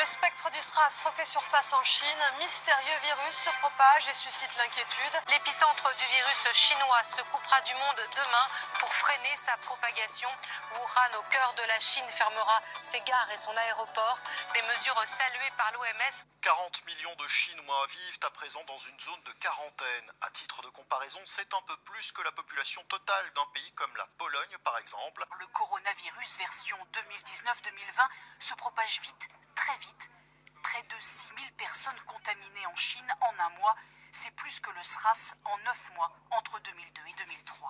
Le spectre du SRAS refait surface en Chine. Un mystérieux virus se propage et suscite l'inquiétude. L'épicentre du virus chinois se coupera du monde demain pour freiner sa propagation. Wuhan, au cœur de la Chine, fermera ses gares et son aéroport. Des mesures saluées par l'OMS. 40 millions de Chinois vivent à présent dans une zone de quarantaine. À titre de comparaison, c'est un peu plus que la population totale d'un pays comme la Pologne, par exemple. Le coronavirus version 2019-2020 se propage vite, très vite. Près de 6000 personnes contaminées en Chine en un mois. C'est plus que le SRAS en 9 mois, entre 2002 et 2003.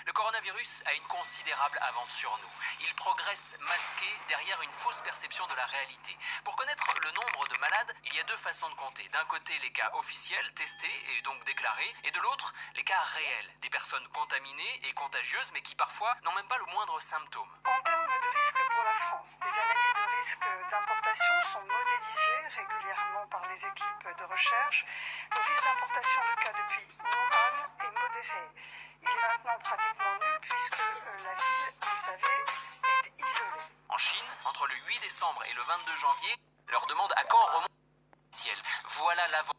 Le coronavirus a une considérable avance sur nous. Il progresse masqué derrière une fausse perception de la réalité. Pour connaître le nombre de malades, il y a deux façons de compter. D'un côté, les cas officiels, testés et donc déclarés, et de l'autre, les cas réels, des personnes contaminées et contagieuses, mais qui parfois n'ont même pas le moindre symptôme. En termes de risque pour la France, des analyses de risque d'importation sont modélisées régulièrement par les équipes de recherche. Le risque d'importation de cas depuis Wuhan est modéré. Il est maintenant pratiquement nul puisque la ville, vous le savez, est isolée. En Chine, entre le 8 décembre et le 22 janvier, leur demande à quand remonte officielle. Voilà l'avant.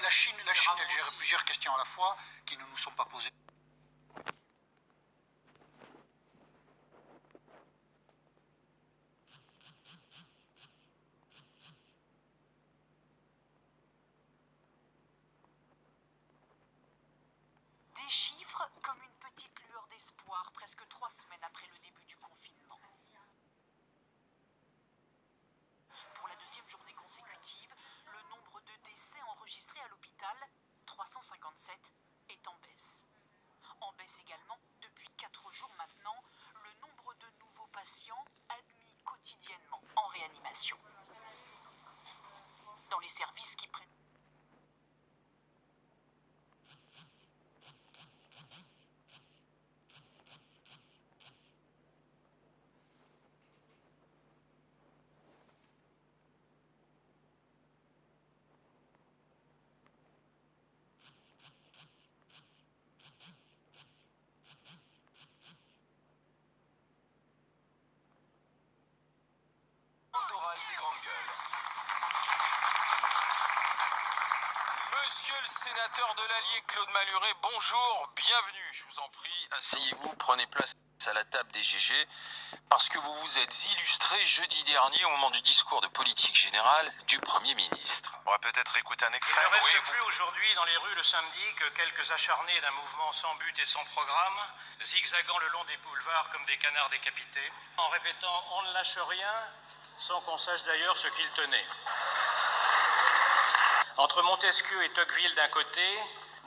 La Chine, elle gère plusieurs questions à la fois qui ne nous sont pas posées. Des chiffres comme une petite lueur d'espoir presque 3 semaines après le début du confinement. Pour la deuxième journée consécutive, le nombre de décès enregistrés à l'hôpital, 357, est en baisse. En baisse également, depuis 4 jours maintenant, le nombre de nouveaux patients admis quotidiennement en réanimation. Dans les services qui prennent des grandes gueules. Monsieur le sénateur de l'Allier, Claude Malhuret, bonjour, bienvenue. Je vous en prie, asseyez-vous, prenez place à la table des GG, parce que vous vous êtes illustré jeudi dernier au moment du discours de politique générale du Premier ministre. On va peut-être écouter un extrait. Il ne reste plus aujourd'hui dans les rues le samedi que quelques acharnés d'un mouvement sans but et sans programme, zigzagant le long des boulevards comme des canards décapités, en répétant « on ne lâche rien », sans qu'on sache d'ailleurs ce qu'ils tenaient. Entre Montesquieu et Tocqueville d'un côté,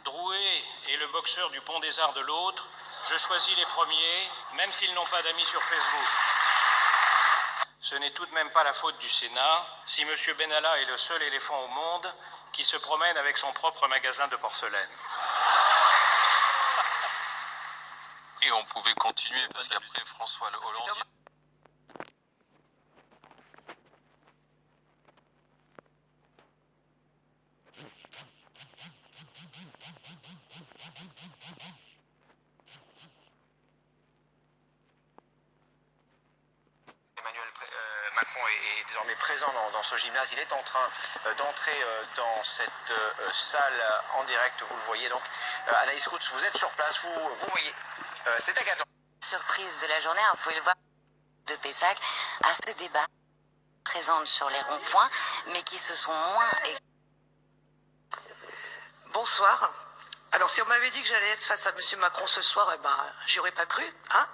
Drouet et le boxeur du Pont des Arts de l'autre, je choisis les premiers, même s'ils n'ont pas d'amis sur Facebook. Ce n'est tout de même pas la faute du Sénat si M. Benalla est le seul éléphant au monde qui se promène avec son propre magasin de porcelaine. Et on pouvait continuer, parce qu'après François Hollande... Macron est désormais présent dans ce gymnase. Il est en train d'entrer dans cette salle en direct, vous le voyez. Donc, Anaïs Routz, vous êtes sur place, vous voyez. C'est à 14. Surprise de la journée, vous pouvez le voir de Pessac à ce débat présente sur les ronds-points, mais qui se sont moins... Bonsoir. Alors, si on m'avait dit que j'allais être face à M. Macron ce soir, j'y aurais pas cru, hein.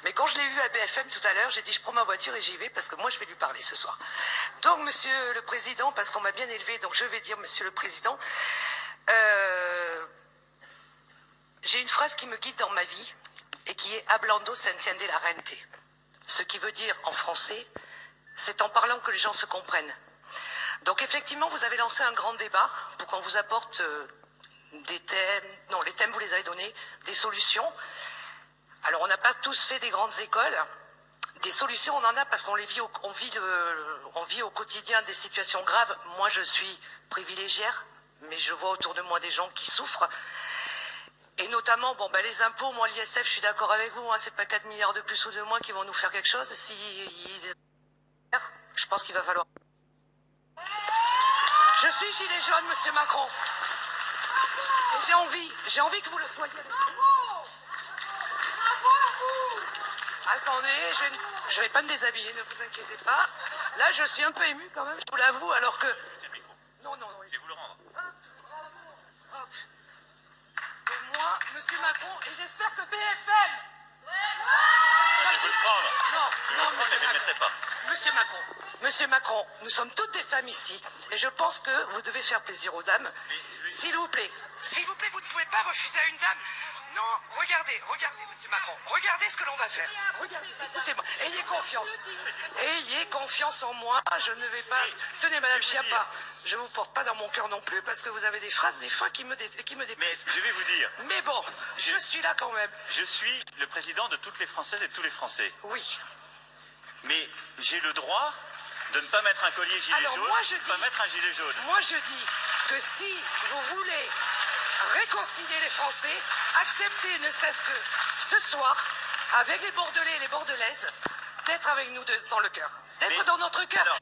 Mais quand je l'ai vu à BFM tout à l'heure, j'ai dit je prends ma voiture et j'y vais parce que moi je vais lui parler ce soir. Donc, Monsieur le Président, parce qu'on m'a bien élevé, donc je vais dire Monsieur le Président, j'ai une phrase qui me guide dans ma vie et qui est hablando se entiende la rente. Ce qui veut dire en français, c'est en parlant que les gens se comprennent. Donc effectivement, vous avez lancé un grand débat pour qu'on vous apporte des thèmes, non, les thèmes vous les avez donnés, des solutions. Alors on n'a pas tous fait des grandes écoles, des solutions on en a parce qu'on les vit, on vit au quotidien des situations graves. Moi je suis privilégiée, mais je vois autour de moi des gens qui souffrent. Et notamment, les impôts, moi l'ISF, je suis d'accord avec vous, hein, c'est pas 4 milliards de plus ou de moins qui vont nous faire quelque chose. Si Je pense qu'il va falloir... Je suis gilet jaune, monsieur Macron. Et j'ai envie que vous le soyez. Attendez, je vais pas me déshabiller, ne vous inquiétez pas. Là, je suis un peu ému quand même, je vous l'avoue, alors que... Non. Je vais vous le rendre. Hop. Et moi, monsieur Macron, et j'espère que BFM... Je vais vous le prendre. Non, monsieur je ne le mettrai pas. Monsieur Macron, nous sommes toutes des femmes ici, et je pense que vous devez faire plaisir aux dames. S'il vous plaît, vous ne pouvez pas refuser à une dame. Non, regardez, monsieur Macron, regardez ce que l'on va faire. Regardez, écoutez-moi, ayez confiance en moi, je ne vais pas... Tenez, madame Schiappa, je vous porte pas dans mon cœur non plus, parce que vous avez des phrases, des fois, qui me déplaisent. Mais je vais vous dire. Mais bon, je suis là quand même. Je suis le président de toutes les Françaises et de tous les Français. Oui. Mais j'ai le droit de ne pas mettre un collier gilet jaune, pas mettre un gilet jaune. Moi, je dis que si vous voulez réconcilier les Français, acceptez, ne serait-ce que ce soir, avec les Bordelais et les Bordelaises, d'être avec nous dans le cœur, d'être dans notre cœur.